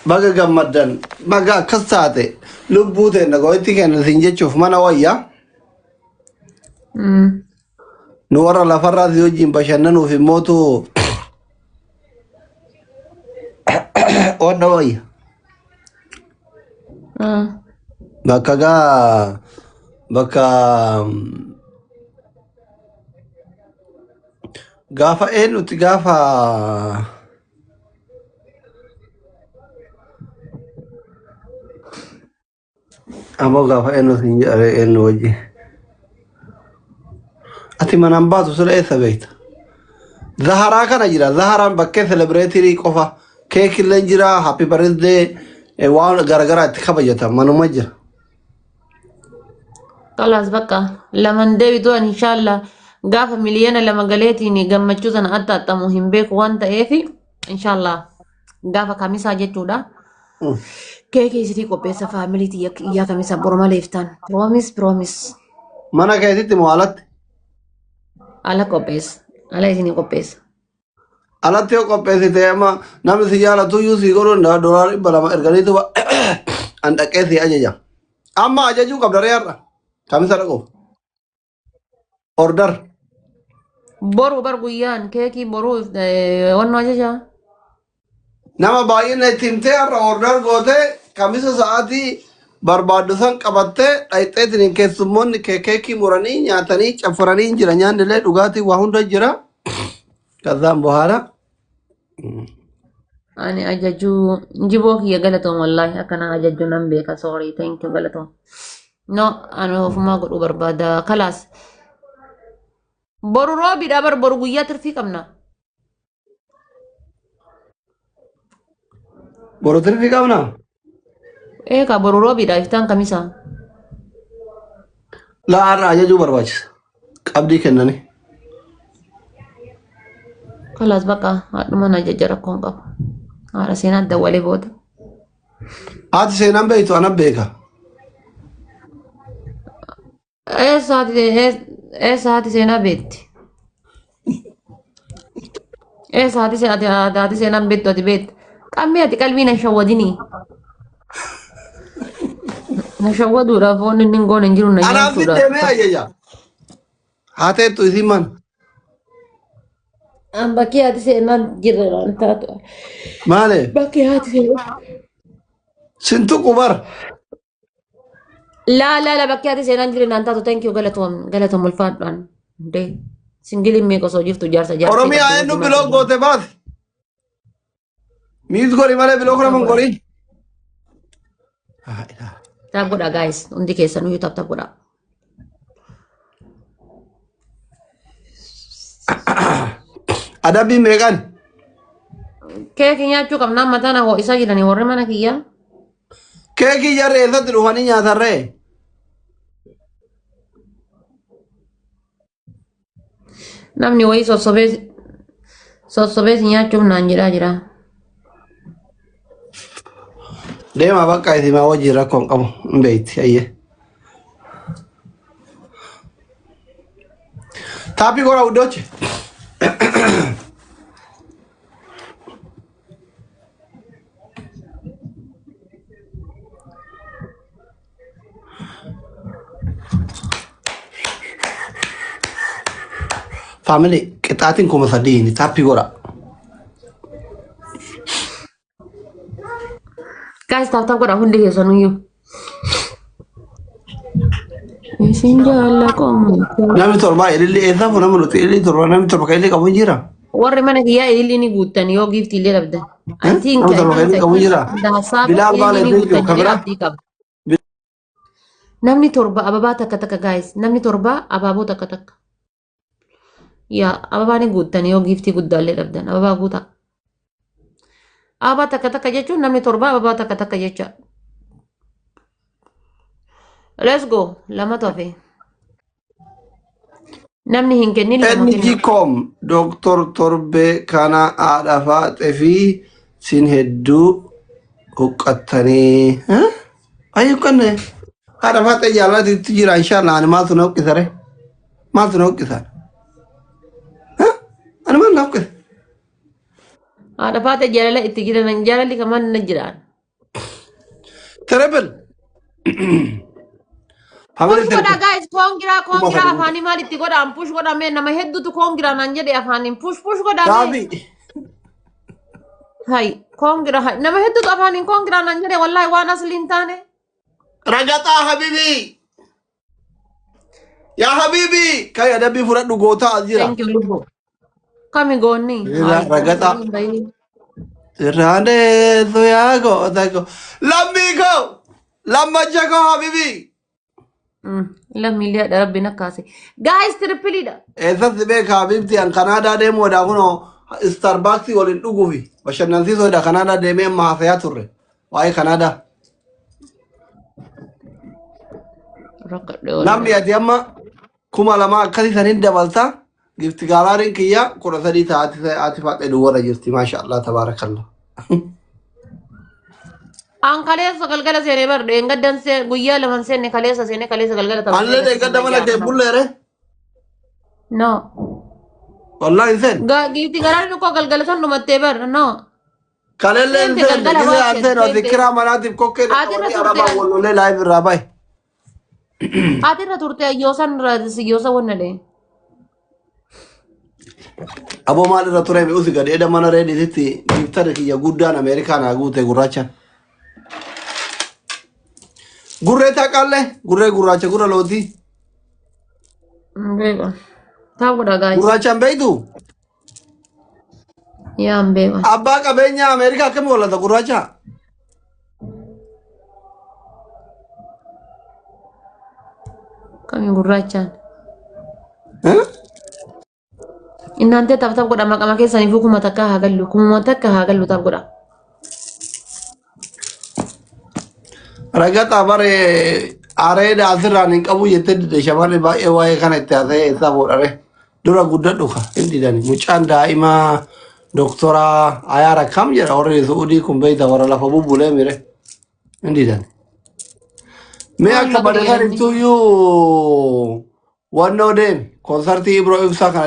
baga gammadan baga kasate lubbute nagoyti ken sinjechuf mana wayya nuwara la farra yojin bashannanu fi moto onda wayya bakaga baka gafa enuti gafa amo gafa enuti enu waji ati manambatu sura esa beita zahara kana jira zahara bakke celebratory qofa cake lenjira happy birthday e waan garagara tikhabajata manuma jira خلاص بقى لما ندوي دون ان شاء الله قافة مليانة لما قاليتيني قمتشوز انا أتا مهم بيك وانت ايفي ان شاء الله قافة كاميسا جتو دا كيكي يسريكو بيسا فاميليتي يا كاميسا برما ليفتان بروميس mana kayti mualat على كوبيس على يسيني كوبيس alat yo kopesi tema nam siyala tu yusi goro na dollar balama ergani tu anda kesi aja ya amma aja ju kabdare yarra kami sarako order برو برقيان كيكي برو وانا جاجا nama bayin ne timte yarra order gote kami saati barbadusan qabatte daite tin kesumon kekeki murani nyatani chafurani jira nyandele dugati wa hunda jira kazam bohara أنا أجاجو نجيبوك يا قلتهم والله أكنا أجاجو نمبيك سوري ثانك يو قلتهم نو أنا فما قلوا بربادا خلاص برو روبي دابر برو قويا ترفي كمنا borotir fi kamna إيه كا برو روبي دا إفتان كميسا la ara aja ju barbach qabdi kennani خلاص بقى ما نججرك كونغا على سينات دولي بود ati seenan beeytu ana beeka إيه ساعتي سينا بيت إيه ساعتي سينا بيت ودي بيت كمية قلبي نشودني نشودوا رافون ننقون نجرو ana نجرو fi deme aja hate tu isiman أم بكي هاتي سينا جرر أنت male بكي هاتي سينا sintu kubar لا بكي هاتي سينا جرر أنت thank you قالتهم الفاتن دي سنجلي ميكو سوجيفتو جارسا oromi aenu blog gote baat miis gori male blog raman gori Tap goda guys, undi keessa nu tap goda. adabi meeqan Keeki nyaachuu qabnaan mataan hoo isa jirani warri mana kiyya. keekii jarre eessatti dhufanii nyaatarree Namni wayii sossobee si nyaachuuf naan jedhaa jira. deema bakka isimaa wajjin rakkoon qabu hin beeyti ayyee taappii gora uddoche family qixaatiin kuma sadiini taappii gora Guys tap goda hundi keessanuyyuu. Isin jaalla qomu. namni torba ililli eessaa fu nama nuti ililli torba namni torba kan illee qabu hin jira Warri mana kiyyaa ililli ni guuttan yoo giifti illee dhabdan. Antiin nama torba kan illee qabu hin jira bilaal baala ililli ni illee guuttan jedhee kabira abdii qaba. Namni torba ababaa takka guys. Namni torba abaaboo takka. Yaa ababaa ni guuttan yoo giiftii guddaallee dhabdan. Ababaa guutaa. Ababaa takka jechuun namni torba ababaa takka jecha. Let's go. Lama tofe. Namni hin kennin lama kennin. NGCOM Dr. Torbe kana haadha faaxee fi sin hedduu huqqattanii ayyuu kanne haadha faaxee jaalatitti jira inshallah ani maaltu na huqqisare maaltu na huqqisan ani maal na huqqisa Ada fate jalala itti jiran jalalli kaman na jiran. Triple. Family Push triple. goda guys, Kuma kongira fadi. afani malitti goda am push goda me nama heddu tu kongira nan jede afani push goda me. Rabi. Hai, kongira hai. Nama heddu tu afani kongira nan jede wallahi wan aslin tane. Ragata Habibi. Ya Habibi. Kaya dabi furat dugota azira. Thank you Lubo. Kami goni. Hai, Ragata. Rane Soyago. Lamigo. Lamajago Habibi. Lammi lihat Rabbi nakasi. Guys, triple da. Esa sibe ka Habibti an Canada demo da kuno Starbucks walin dugufi. Bashannan siso da Canada demo ma saya turre. Wai Canada. Rokat de. Namni ati amma kuma lama akkasi sanin dabalta gifti galarin kiyya kudha sadii ati faaqe duwwara jirti maasha Allah tabaarakallah. An kaleessa galgala seene bar dheengaddan see guyyaa laman seenne kaleessa galgala ta'u. Anle de gadda mana ke bullere No. wallahi sen Giiti garaan ko galgala san dhumattee bar no. kalelle Sente sen galgala gile baay'ee, ansen o sente. dikira manatib kokke de Ati irra araba turte. wollole live rabai Ati irra turte yoosa wanna dhee. abo maal irra ture mi usi gad eda mana reedi sitti giftare kiyya guddaan Ameerikaa naa guute gurraacha gurree taqalle gurree gurraacha gurra looti Beeka. Taa godha guys. gurraachaan beeytu Yaa hin beeka. abbaa qabeenya Ameerikaa akkami wallata gurraacha Kami gurraachaan. Eh? Innaan taaf godha maqama keessaniif kuma takka haa gallu. Kuma takka haa gallu taaf godha. Ragata bare areeda asirraan hin qabu jettee dide shamarri baay'ee waa'ee kana itti haasa'ee isaa fuudhare dura guddadhu ka hin didani mucaan daa'imaa doktora Ayaar akkam jedha warri Suudii kun beeyta warra lafa bubbulee mire hin didani. Mee akka badhasan ibsuyyuu wannoo deemi koonsartii Ibro Ibsaa kana